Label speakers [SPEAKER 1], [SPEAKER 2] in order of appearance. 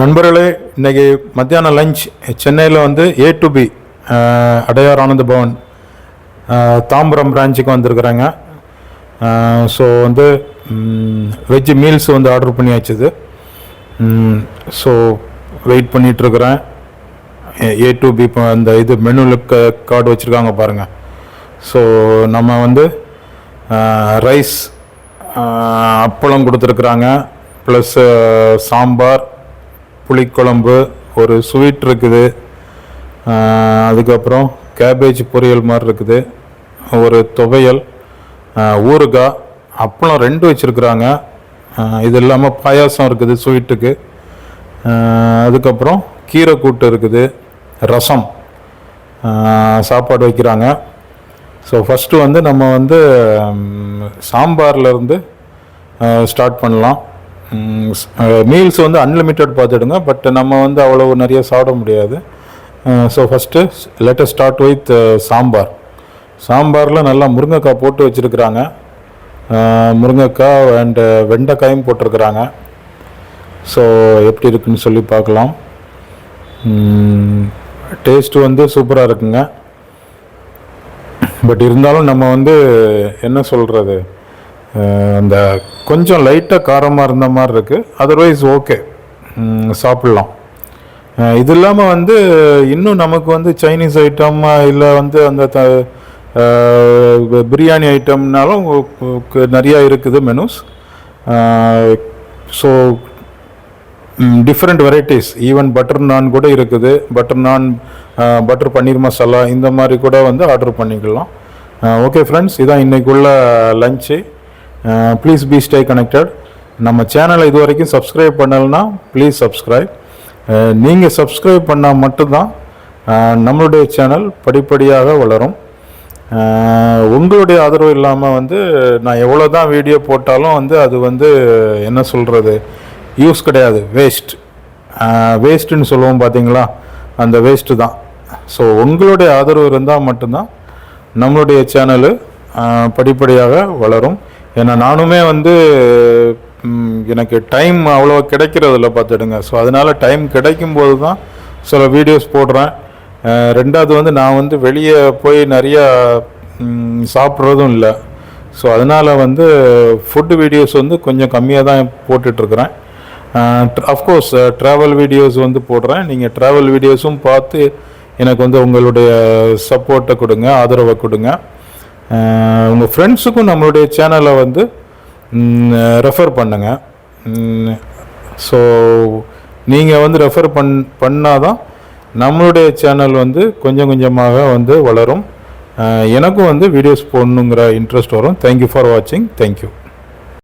[SPEAKER 1] நண்பர்களே, இன்றைக்கி மத்தியானம் லஞ்ச் சென்னையில் வந்து A2B அடையார் ஆனந்த பவன் தாம்பரம் பிரான்ச்சுக்கு வந்திருக்கிறாங்க. ஸோ வந்து வெஜ் மீல்ஸ் வந்து ஆர்டர் பண்ணியாச்சுது. ஸோ வெயிட் பண்ணிகிட்ருக்குறேன். A2B இப்போ அந்த இது மெனுவில் கார்டு வச்சுருக்காங்க பாருங்கள். ஸோ நம்ம வந்து ரைஸ், அப்பளம் கொடுத்துருக்குறாங்க, ப்ளஸ் சாம்பார், புளிக்குழம்பு, ஒரு ஸ்வீட் இருக்குது, அதுக்கப்புறம் கேபேஜ் பொரியல் மாதிரி இருக்குது, ஒரு துவையல், ஊறுகாய், அப்பளம் 2 வச்சுருக்குறாங்க. இது இல்லாமல் பாயாசம் இருக்குது ஸ்வீட்டுக்கு, அதுக்கப்புறம் கீரை கூட்டு இருக்குது, ரசம், சாப்பாடு வைக்கிறாங்க. ஸோ ஃபஸ்ட்டு வந்து நம்ம வந்து சாம்பார்லேருந்து ஸ்டார்ட் பண்ணலாம். மீல்ஸ் வந்து அன்லிமிட்டட் பார்த்துடுங்க, பட் நம்ம வந்து அவ்வளோ நிறைய சாப்பிட முடியாது. So first let us start with sambar. சாம்பாரில் நல்லா முருங்கைக்காய் போட்டு வச்சுருக்குறாங்க. முருங்கைக்காய் அண்டு வெண்டைக்காயும் போட்டிருக்கிறாங்க. ஸோ எப்படி இருக்குன்னு சொல்லி பார்க்கலாம். டேஸ்ட்டு வந்து சூப்பராக இருக்குங்க. பட் இருந்தாலும் நம்ம வந்து என்ன சொல்கிறது, அந்த கொஞ்சம் லைட்டாக காரமாக இருந்த மாதிரி இருக்குது. அதர்வைஸ் ஓகே, சாப்பிட்லாம். இது இல்லாமல் வந்து இன்னும் நமக்கு வந்து சைனீஸ் ஐட்டம் இல்லை வந்து அந்த பிரியாணி ஐட்டம்னாலும் நிறையா இருக்குது menus. So different varieties, even butter நான் கூட இருக்குது. பட்டர் நான், பட்டர் பன்னீர் மசாலா, இந்த மாதிரி கூட வந்து ஆர்டர் பண்ணிக்கலாம். ஓகே ஃப்ரெண்ட்ஸ், இதான் இன்றைக்குள்ள lunch. Please be stay connected. நம்ம சேனலை இது வரைக்கும் சப்ஸ்கிரைப் பண்ணலைன்னா ப்ளீஸ் சப்ஸ்கிரைப். நீங்கள் சப்ஸ்கிரைப் பண்ணால் மட்டும்தான் நம்மளுடைய சேனல் படிப்படியாக வளரும். உங்களுடைய ஆதரவு இல்லாமல் வந்து நான் எவ்வளோ தான் வீடியோ போட்டாலும் வந்து அது வந்து என்ன சொல்கிறது, யூஸ் கிடையாது, வேஸ்ட்டுன்னு சொல்லுவோம் பார்த்தீங்களா, அந்த வேஸ்ட்டு தான். ஸோ உங்களுடைய ஆதரவு இருந்தால் மட்டும்தான் நம்மளுடைய சேனலு படிப்படியாக வளரும். ஏன்னா நானுமே வந்து எனக்கு டைம் அவ்வளோ கிடைக்கிறதில்ல பார்த்துடுங்க. ஸோ அதனால் டைம் கிடைக்கும்போது தான் சில வீடியோஸ் போடுறேன். ரெண்டாவது வந்து நான் வந்து வெளியே போய் நிறையா சாப்பிட்றதும் இல்லை. ஸோ அதனால் வந்து ஃபுட்டு வீடியோஸ் வந்து கொஞ்சம் கம்மியாக தான் போட்டுட்ருக்குறேன். அஃப்கோர்ஸ் ட்ராவல் வீடியோஸ் வந்து போடுறேன். நீங்கள் ட்ராவல் வீடியோஸும் பார்த்து எனக்கு வந்து உங்களுடைய சப்போர்ட்டை கொடுங்க, ஆதரவை கொடுங்க. உங்கள் ஃப்ரெண்ட்ஸுக்கும் நம்மளுடைய சேனலை வந்து ரெஃபர் பண்ணுங்கள். ஸோ நீங்கள் வந்து ரெஃபர் பண்ணால் தான் நம்மளுடைய சேனல் வந்து கொஞ்சம் கொஞ்சமாக வந்து வளரும். எனக்கும் வந்து வீடியோஸ் போடணுங்கிற இன்ட்ரெஸ்ட் வரும். தேங்க்யூ ஃபார் வாட்சிங். தேங்க்யூ.